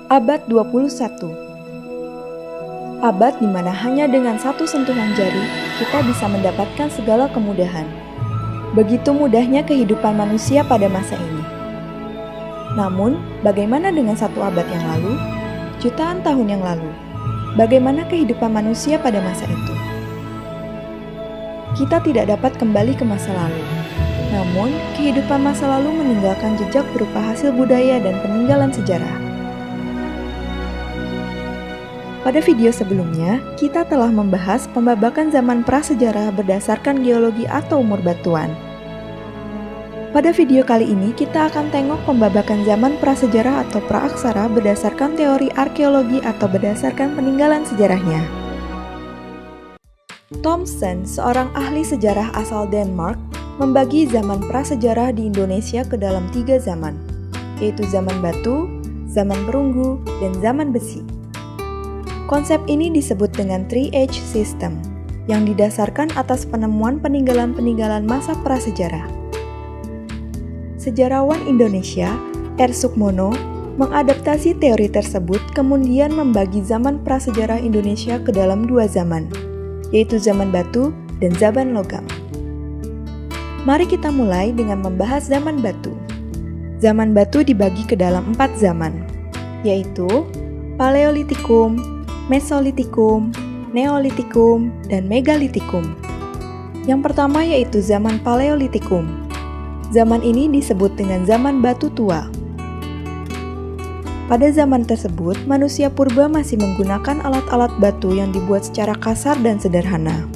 Abad 21. Abad di mana hanya dengan satu sentuhan jari kita bisa mendapatkan segala kemudahan. Begitu mudahnya kehidupan manusia pada masa ini. Namun, bagaimana dengan satu abad yang lalu? Jutaan tahun yang lalu. Bagaimana kehidupan manusia pada masa itu? Kita tidak dapat kembali ke masa lalu. Namun, kehidupan masa lalu meninggalkan jejak berupa hasil budaya dan peninggalan sejarah. Pada video sebelumnya, kita telah membahas pembabakan zaman prasejarah berdasarkan geologi atau umur batuan. Pada video kali ini, kita akan tengok pembabakan zaman prasejarah atau praaksara berdasarkan teori arkeologi atau berdasarkan peninggalan sejarahnya. Thomson, seorang ahli sejarah asal Denmark, membagi zaman prasejarah di Indonesia ke dalam 3 zaman, yaitu zaman batu, zaman perunggu, dan zaman besi. Konsep ini disebut dengan 3H System, yang didasarkan atas penemuan peninggalan-peninggalan masa prasejarah. Sejarawan Indonesia, R. Sukmono, mengadaptasi teori tersebut kemudian membagi zaman prasejarah Indonesia ke dalam 2 zaman, yaitu zaman batu dan zaman logam. Mari kita mulai dengan membahas zaman batu. Zaman batu dibagi ke dalam 4 zaman, yaitu Paleolitikum, Mesolitikum, Neolitikum, dan Megalitikum. Yang pertama yaitu zaman Paleolitikum. Zaman ini disebut dengan zaman batu tua. Pada zaman tersebut, manusia purba masih menggunakan alat-alat batu yang dibuat secara kasar dan sederhana.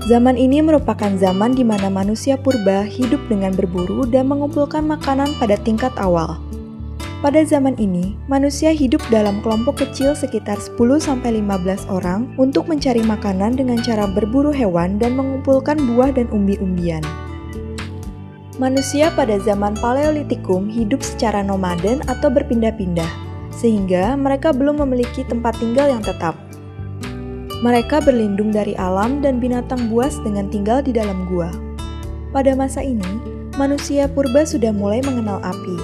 Zaman ini merupakan zaman di mana manusia purba hidup dengan berburu dan mengumpulkan makanan pada tingkat awal. Pada zaman ini, manusia hidup dalam kelompok kecil sekitar 10-15 orang untuk mencari makanan dengan cara berburu hewan dan mengumpulkan buah dan umbi-umbian. Manusia pada zaman Paleolitikum hidup secara nomaden atau berpindah-pindah, sehingga mereka belum memiliki tempat tinggal yang tetap. Mereka berlindung dari alam dan binatang buas dengan tinggal di dalam gua. Pada masa ini, manusia purba sudah mulai mengenal api.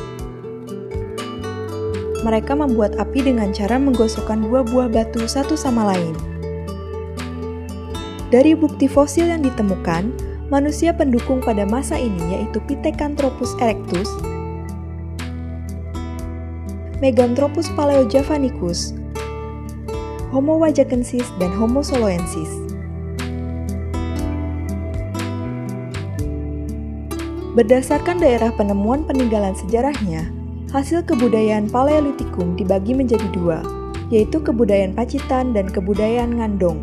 Mereka membuat api dengan cara menggosokkan buah-buah batu satu sama lain. Dari bukti fosil yang ditemukan, manusia pendukung pada masa ini yaitu Pithecanthropus erectus, Meganthropus paleojavanicus, Homo wajakensis, dan Homo soloensis. Berdasarkan daerah penemuan peninggalan sejarahnya, hasil kebudayaan Paleolitikum dibagi menjadi 2, yaitu kebudayaan Pacitan dan kebudayaan Ngandong.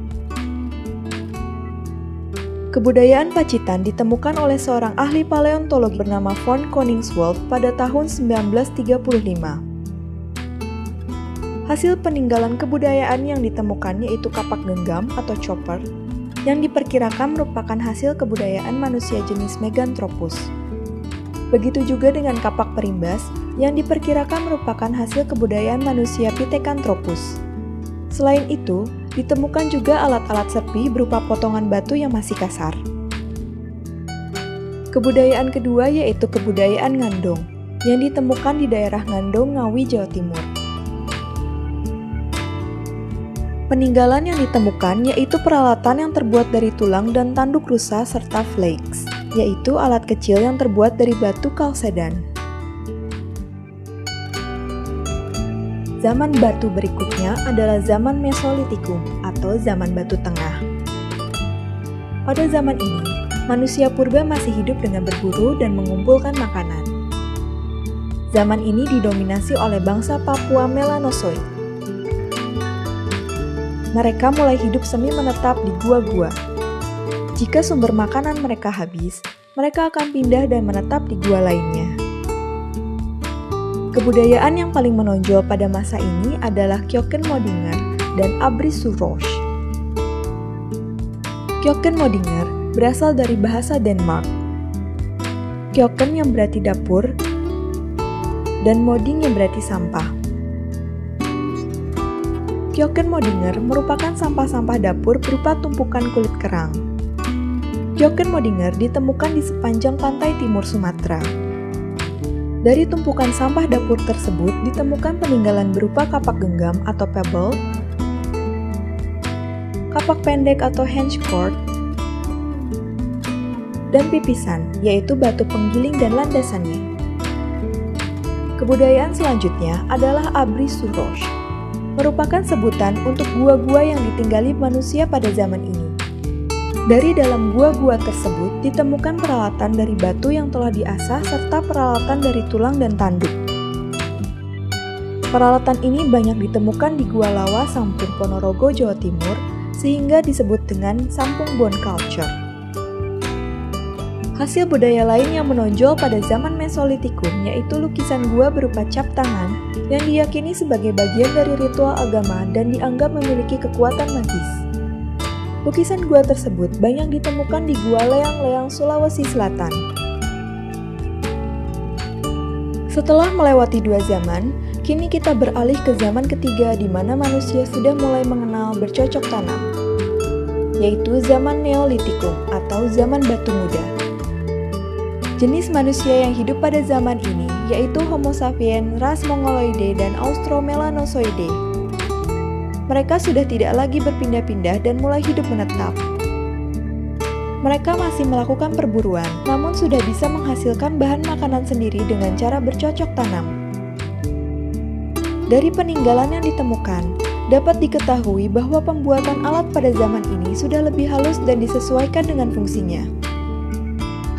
Kebudayaan Pacitan ditemukan oleh seorang ahli paleontolog bernama von Koningswolf pada tahun 1935. Hasil peninggalan kebudayaan yang ditemukan yaitu kapak genggam atau chopper, yang diperkirakan merupakan hasil kebudayaan manusia jenis Meganthropus. Begitu juga dengan kapak perimbas, yang diperkirakan merupakan hasil kebudayaan manusia Pithecanthropus. Selain itu, ditemukan juga alat-alat serpi berupa potongan batu yang masih kasar. Kebudayaan kedua yaitu kebudayaan Ngandong, yang ditemukan di daerah Ngandong, Ngawi, Jawa Timur. Peninggalan yang ditemukan yaitu peralatan yang terbuat dari tulang dan tanduk rusa serta flakes, yaitu alat kecil yang terbuat dari batu kalsedan. Zaman batu berikutnya adalah zaman Mesolitikum atau zaman batu tengah. Pada zaman ini, manusia purba masih hidup dengan berburu dan mengumpulkan makanan. Zaman ini didominasi oleh bangsa Papua Melanozoik. Mereka mulai hidup semi menetap di gua-gua. Jika sumber makanan mereka habis, mereka akan pindah dan menetap di gua lainnya. Kebudayaan yang paling menonjol pada masa ini adalah Kjøkken-Modinger dan Abris-sur-Roche. Kjøkken-Modinger berasal dari bahasa Denmark. Kjøkken yang berarti dapur, dan Moding yang berarti sampah. Kjøkken-Modinger merupakan sampah-sampah dapur berupa tumpukan kulit kerang. Kjøkken-Modinger ditemukan di sepanjang pantai timur Sumatera. Dari tumpukan sampah dapur tersebut ditemukan peninggalan berupa kapak genggam atau pebble, kapak pendek atau hench cord, dan pipisan, yaitu batu penggiling dan landasannya. Kebudayaan selanjutnya adalah Abri Surosh, merupakan sebutan untuk gua-gua yang ditinggali manusia pada zaman ini. Dari dalam gua-gua tersebut ditemukan peralatan dari batu yang telah diasah serta peralatan dari tulang dan tanduk. Peralatan ini banyak ditemukan di Gua Lawa Sampung Ponorogo, Jawa Timur, sehingga disebut dengan Sampung Bone Culture. Hasil budaya lain yang menonjol pada zaman Mesolitikum yaitu lukisan gua berupa cap tangan yang diyakini sebagai bagian dari ritual agama dan dianggap memiliki kekuatan magis. Lukisan gua tersebut banyak ditemukan di Gua Leang-Leang, Sulawesi Selatan. Setelah melewati 2 zaman, kini kita beralih ke zaman ketiga di mana manusia sudah mulai mengenal bercocok tanam, yaitu zaman Neolitikum atau zaman batu muda. Jenis manusia yang hidup pada zaman ini yaitu Homo sapiens, ras Mongoloidae, dan Australomelanosoidae. Mereka sudah tidak lagi berpindah-pindah dan mulai hidup menetap. Mereka masih melakukan perburuan, namun sudah bisa menghasilkan bahan makanan sendiri dengan cara bercocok tanam. Dari peninggalan yang ditemukan, dapat diketahui bahwa pembuatan alat pada zaman ini sudah lebih halus dan disesuaikan dengan fungsinya.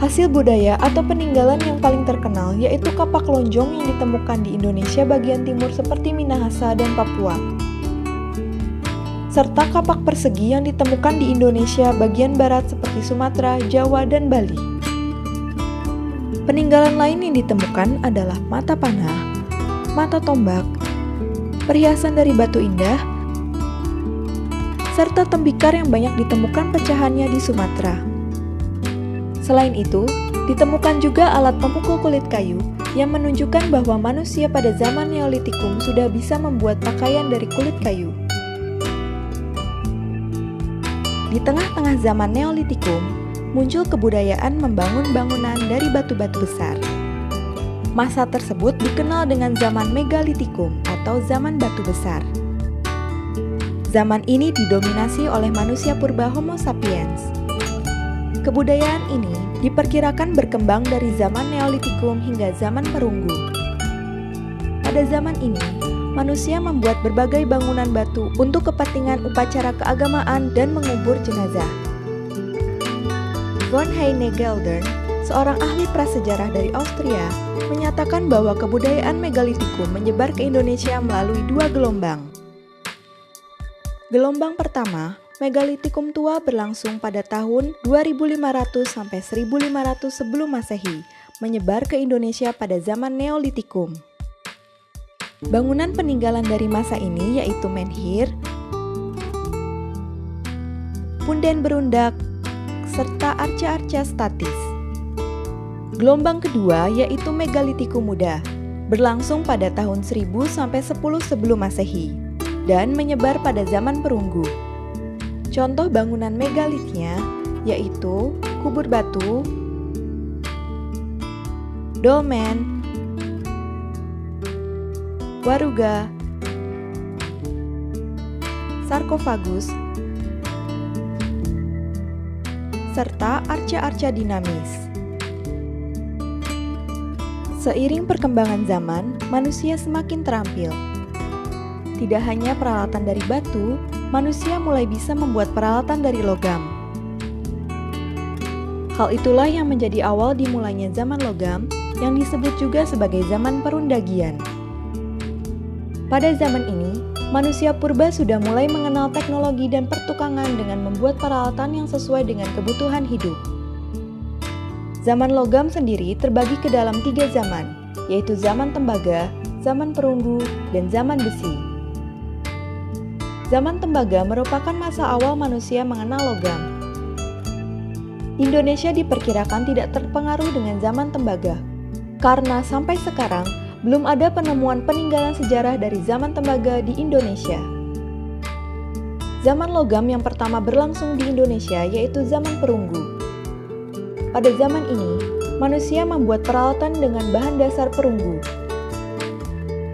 Hasil budaya atau peninggalan yang paling terkenal yaitu kapak lonjong yang ditemukan di Indonesia bagian timur seperti Minahasa dan Papua, serta kapak persegi yang ditemukan di Indonesia bagian barat seperti Sumatera, Jawa, dan Bali. Peninggalan lain yang ditemukan adalah mata panah, mata tombak, perhiasan dari batu indah, serta tembikar yang banyak ditemukan pecahannya di Sumatera. Selain itu, ditemukan juga alat pemukul kulit kayu yang menunjukkan bahwa manusia pada zaman Neolitikum sudah bisa membuat pakaian dari kulit kayu. Di tengah-tengah zaman Neolitikum, muncul kebudayaan membangun bangunan dari batu-batu besar. Masa tersebut dikenal dengan zaman Megalitikum atau zaman batu besar. Zaman ini didominasi oleh manusia purba Homo sapiens. Kebudayaan ini diperkirakan berkembang dari zaman Neolitikum hingga zaman Perunggu. Pada zaman ini, manusia membuat berbagai bangunan batu untuk kepentingan upacara keagamaan dan mengubur jenazah. Von Heine-Geldern, seorang ahli prasejarah dari Austria, menyatakan bahwa kebudayaan Megalitikum menyebar ke Indonesia melalui 2 gelombang. Gelombang pertama, Megalitikum tua berlangsung pada tahun 2500 sampai 1500 sebelum Masehi, menyebar ke Indonesia pada zaman Neolitikum. Bangunan peninggalan dari masa ini yaitu menhir, punden berundak, serta arca-arca statis. Gelombang kedua yaitu Megalitikum muda, berlangsung pada tahun 1000 sampai 10 sebelum Masehi dan menyebar pada zaman Perunggu. Contoh bangunan megalithnya yaitu kubur batu, dolmen, waruga, sarkofagus, serta arca-arca dinamis. Seiring perkembangan zaman, manusia semakin terampil. Tidak hanya peralatan dari batu, manusia mulai bisa membuat peralatan dari logam. Hal itulah yang menjadi awal dimulainya zaman logam, yang disebut juga sebagai zaman perundagian. Pada zaman ini, manusia purba sudah mulai mengenal teknologi dan pertukangan dengan membuat peralatan yang sesuai dengan kebutuhan hidup. Zaman logam sendiri terbagi ke dalam 3 zaman, yaitu zaman tembaga, zaman perunggu, dan zaman besi. Zaman tembaga merupakan masa awal manusia mengenal logam. Indonesia diperkirakan tidak terpengaruh dengan zaman tembaga, karena sampai sekarang belum ada penemuan peninggalan sejarah dari zaman tembaga di Indonesia. Zaman logam yang pertama berlangsung di Indonesia yaitu zaman perunggu. Pada zaman ini, manusia membuat peralatan dengan bahan dasar perunggu.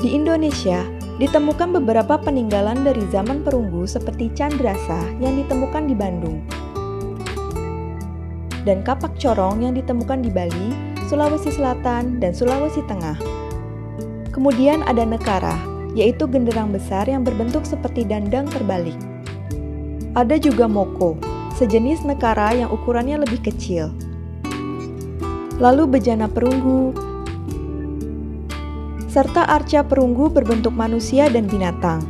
Di Indonesia, ditemukan beberapa peninggalan dari zaman perunggu seperti candrasa yang ditemukan di Bandung, dan kapak corong yang ditemukan di Bali, Sulawesi Selatan, dan Sulawesi Tengah. Kemudian ada nekara, yaitu genderang besar yang berbentuk seperti dandang terbalik. Ada juga moko, sejenis nekara yang ukurannya lebih kecil. Lalu bejana perunggu, serta arca perunggu berbentuk manusia dan binatang.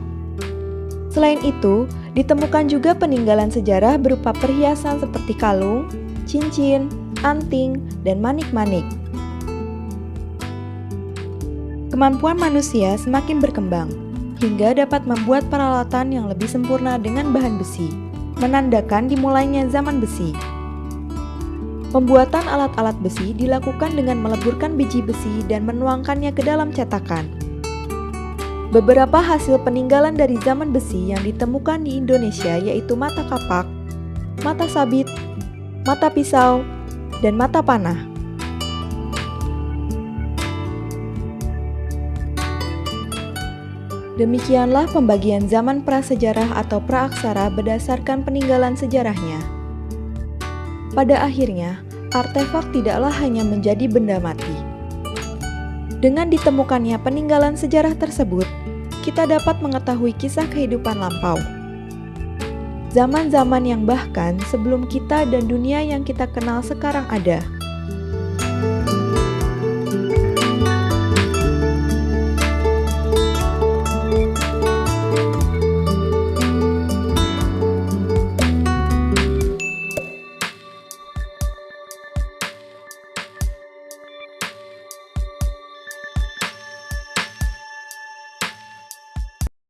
Selain itu, ditemukan juga peninggalan sejarah berupa perhiasan seperti kalung, cincin, anting, dan manik-manik. Kemampuan manusia semakin berkembang, hingga dapat membuat peralatan yang lebih sempurna dengan bahan besi, menandakan dimulainya zaman besi. Pembuatan alat-alat besi dilakukan dengan meleburkan biji besi dan menuangkannya ke dalam cetakan. Beberapa hasil peninggalan dari zaman besi yang ditemukan di Indonesia yaitu mata kapak, mata sabit, mata pisau, dan mata panah. Demikianlah pembagian zaman prasejarah atau praaksara berdasarkan peninggalan sejarahnya. Pada akhirnya, artefak tidaklah hanya menjadi benda mati. Dengan ditemukannya peninggalan sejarah tersebut, kita dapat mengetahui kisah kehidupan lampau. Zaman-zaman yang bahkan sebelum kita dan dunia yang kita kenal sekarang ada.